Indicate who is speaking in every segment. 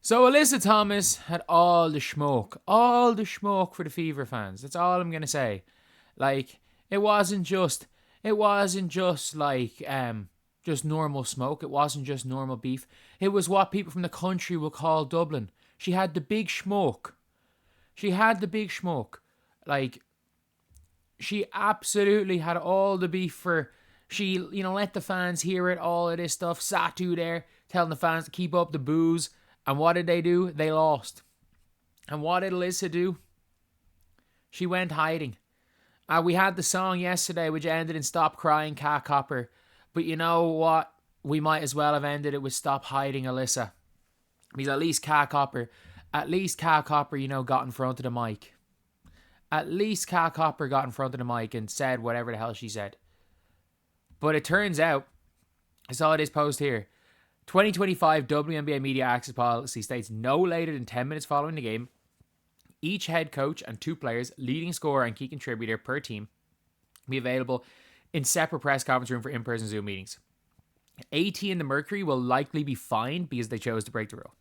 Speaker 1: So Alyssa Thomas had all the smoke for the Fever fans. That's all I'm gonna say. Like it wasn't just like just normal smoke. It wasn't just normal beef. It was what people from the country will call Dublin. She had the big smoke. She had the big smoke. Like she absolutely had all the beef for. She, let the fans hear it, all of this stuff. Satu there telling the fans to keep up the booze. And what did they do? They lost. And what did Alyssa do? She went hiding. We had the song yesterday which ended in Stop Crying, Cat Copper. But you know what? We might as well have ended it with Stop Hiding, Alyssa. Because at least Cat Copper, got in front of the mic. At least Cat Copper got in front of the mic and said whatever the hell she said. But it turns out, I saw this post here, 2025 WNBA media access policy states no later than 10 minutes following the game, each head coach and 2 players, leading scorer and key contributor per team, be available in separate press conference room for in-person Zoom meetings. AT and the Mercury will likely be fined because they chose to break the rule.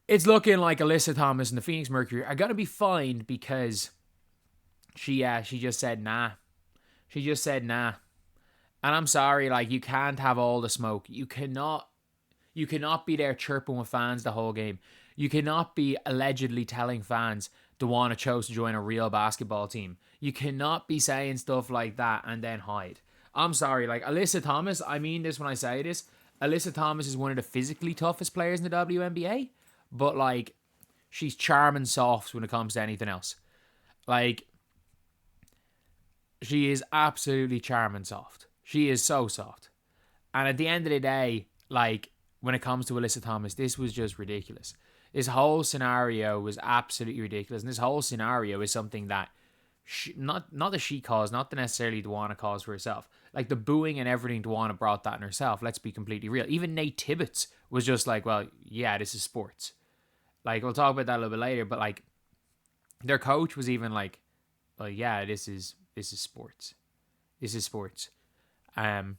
Speaker 1: It's looking like Alyssa Thomas and the Phoenix Mercury are going to be fined because she just said nah. She just said nah. And I'm sorry, you can't have all the smoke. You cannot be there chirping with fans the whole game. You cannot be allegedly telling fans DeWanna chose to join a real basketball team. You cannot be saying stuff like that and then hide. I'm sorry, Alyssa Thomas, I mean this when I say this, Alyssa Thomas is one of the physically toughest players in the WNBA, but she's charming soft when it comes to anything else. She is absolutely charming soft. She is so soft. And at the end of the day, when it comes to Alyssa Thomas, this was just ridiculous. This whole scenario was absolutely ridiculous. And this whole scenario is something that not that she caused, not that necessarily DeWanna caused for herself. The booing and everything, DeWanna brought that in herself. Let's be completely real. Even Nate Tibbetts was just well, yeah, this is sports. We'll talk about that a little bit later, but their coach was even well, yeah, this is sports. This is sports. And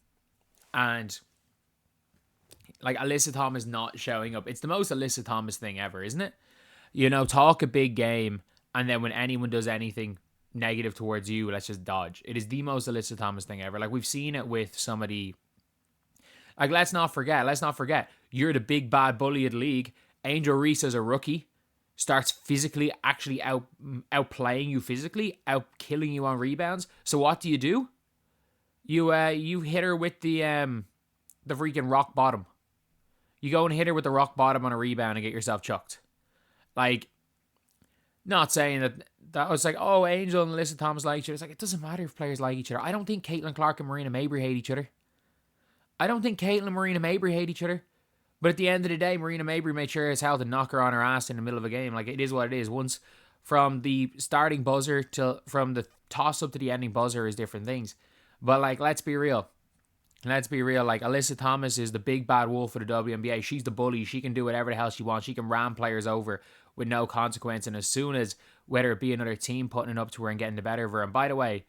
Speaker 1: Alyssa Thomas not showing up. It's the most Alyssa Thomas thing ever, isn't it? Talk a big game, and then when anyone does anything negative towards you, let's just dodge. It is the most Alyssa Thomas thing ever. We've seen it with somebody. Let's not forget. You're the big bad bully of the league. Angel Reese as a rookie starts physically actually outplaying you physically, out killing you on rebounds. So what do? You hit her with the freaking rock bottom. You go and hit her with the rock bottom on a rebound and get yourself chucked. Not saying that was oh, Angel and Alyssa Thomas like each other. It's it doesn't matter if players like each other. I don't think Caitlin Clark and Breanna Mabry hate each other. But at the end of the day, Breanna Mabry made sure as hell to knock her on her ass in the middle of a game. It is what it is. Once from the starting buzzer from the toss up to the ending buzzer is different things. But let's be real. Alyssa Thomas is the big bad wolf of the WNBA. She's the bully. She can do whatever the hell she wants. She can ram players over with no consequence. And as soon as, whether it be another team putting it up to her and getting the better of her. And by the way,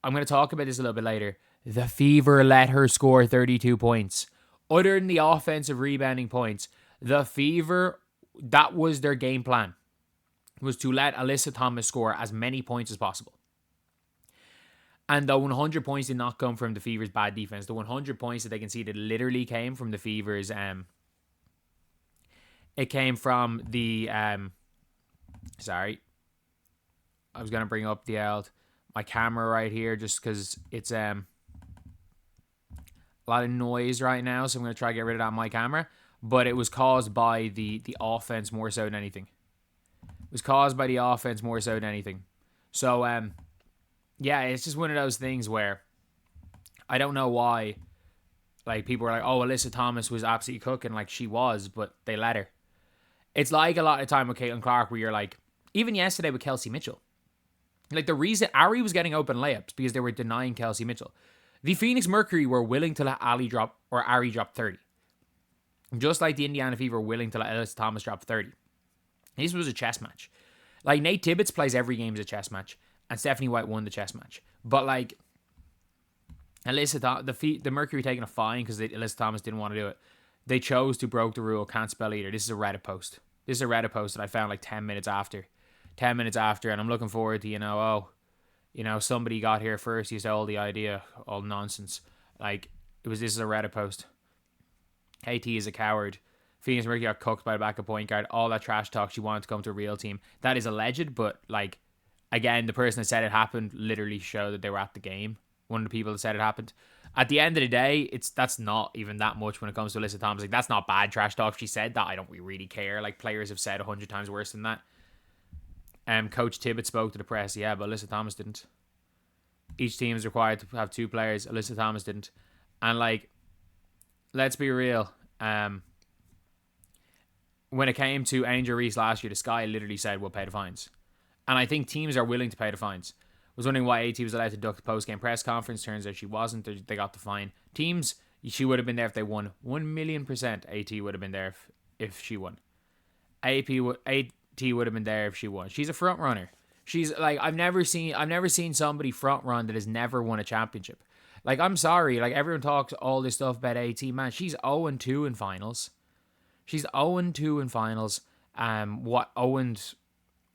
Speaker 1: I'm going to talk about this a little bit later. The Fever let her score 32 points. Other than the offensive rebounding points, the Fever, that was their game plan, was to let Alyssa Thomas score as many points as possible. And the 100 points did not come from the Fever's bad defense. The 100 points that they conceded literally came from the Fever's. It came from the. Sorry, I was gonna bring up my camera right here just because it's a lot of noise right now, so I'm gonna try to get rid of that on my camera. But it was caused by the offense more so than anything. So yeah, it's just one of those things where I don't know why people were oh, Alyssa Thomas was absolutely cooking she was, but they let her. It's a lot of time with Caitlin Clark where you're even yesterday with Kelsey Mitchell. The reason Ari was getting open layups because they were denying Kelsey Mitchell. The Phoenix Mercury were willing to let Ari drop 30. Just like the Indiana Fever were willing to let Alyssa Thomas drop 30. This was a chess match. Nate Tibbetts plays every game as a chess match. And Stephanie White won the chess match. But Alyssa, the Mercury taking a fine because Alyssa Thomas didn't want to do it. They chose to broke the rule, can't spell either. This is a Reddit post. This is a Reddit post that I found like 10 minutes after. 10 minutes after, and I'm looking forward to, somebody got here first, he stole the idea, all nonsense. Like, this is a Reddit post. AT is a coward. Phoenix Mercury got cooked by the backup point guard. All that trash talk, she wanted to come to a real team. That is alleged, but, like, again, the person that said it happened literally showed that they were at the game. One of the people that said it happened. At the end of the day, that's not even that much when it comes to Alyssa Thomas. Like, that's not bad trash talk. If she said that, I don't really care. Like, players have said 100 times worse than that. Coach Tibbett spoke to the press, yeah, but Alyssa Thomas didn't. Each team is required to have 2 players. Alyssa Thomas didn't. And, like, let's be real. When it came to Angel Reese last year, the Sky literally said, we'll pay the fines. And I think teams are willing to pay the fines. I was wondering why AT was allowed to duck the post-game press conference. Turns out she wasn't. They got the fine. Teams, she would have been there if they won. 1,000,000% AT would have been there if she won. AT would have been there if she won. She's a front runner. She's like, I've never seen somebody front run that has never won a championship. Like, I'm sorry, like, everyone talks all this stuff about AT, man. She's 0-2 in finals. She's 0-2 in finals. Owned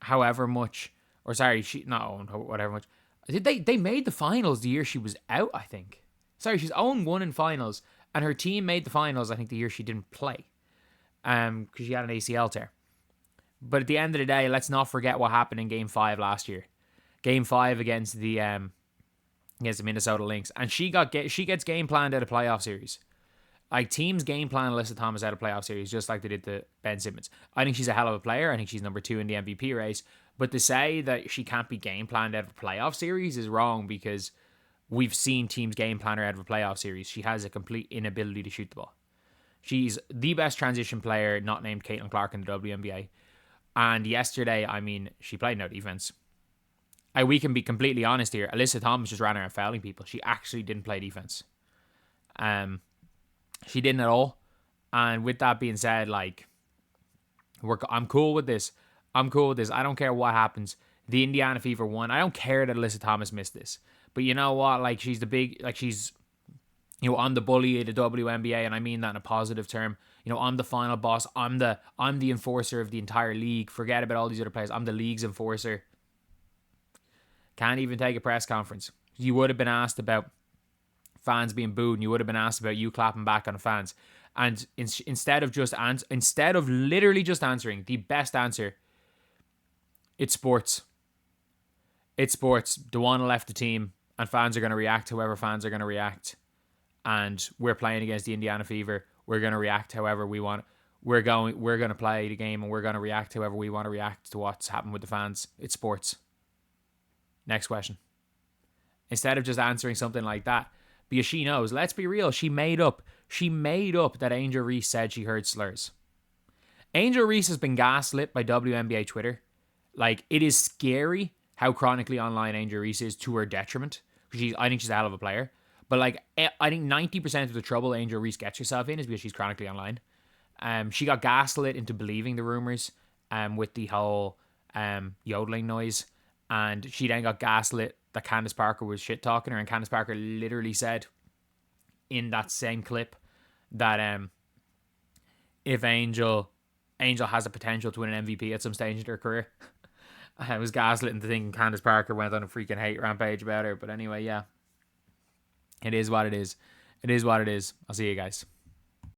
Speaker 1: however much, or sorry, she not owned whatever much. They made the finals the year she was out, I think. Sorry, she's 0-1 in finals, and her team made the finals, I think, the year she didn't play. Because she had an ACL tear. But at the end of the day, let's not forget what happened in Game 5 last year. Game 5 against the Minnesota Lynx. And she gets game planned out of playoff series. Like, teams game plan Alyssa Thomas out of playoff series, just like they did to Ben Simmons. I think she's a hell of a player. I think she's number 2 in the MVP race. But to say that she can't be game planned out of a playoff series is wrong, because we've seen teams game plan her out of a playoff series. She has a complete inability to shoot the ball. She's the best transition player not named Caitlin Clark in the WNBA. And yesterday, I mean, she played no defense. We can be completely honest here. Alyssa Thomas just ran around fouling people. She actually didn't play defense. She didn't at all. And with that being said, like, I'm cool with this. I don't care what happens. The Indiana Fever won. I don't care that Alyssa Thomas missed this. But you know what? Like, she's I'm the bully of the WNBA, and I mean that in a positive term. I'm the final boss. I'm the enforcer of the entire league. Forget about all these other players. I'm the league's enforcer. Can't even take a press conference. You would have been asked about fans being booed, and you would have been asked about you clapping back on the fans. And instead of literally just answering, the best answer, it's sports. It's sports. DeWanna left the team, and fans are going to react however fans are going to react. And we're playing against the Indiana Fever. We're going to react however we want. We're going to play the game, and we're going to react however we want to react to what's happened with the fans. It's sports. Next question. Instead of just answering something like that, because she knows, let's be real, she made up that Angel Reese said she heard slurs. Angel Reese has been gaslit by WNBA Twitter. Like, it is scary how chronically online Angel Reese is, to her detriment. I think she's a hell of a player. But, like, I think 90% of the trouble Angel Reese gets herself in is because she's chronically online. She got gaslit into believing the rumors with the whole yodeling noise. And she then got gaslit that Candace Parker was shit-talking her. And Candace Parker literally said in that same clip that if Angel has the potential to win an MVP at some stage in her career. I was gaslit into thinking Candace Parker went on a freaking hate rampage about her. But anyway, yeah. It is what it is. It is what it is. I'll see you guys.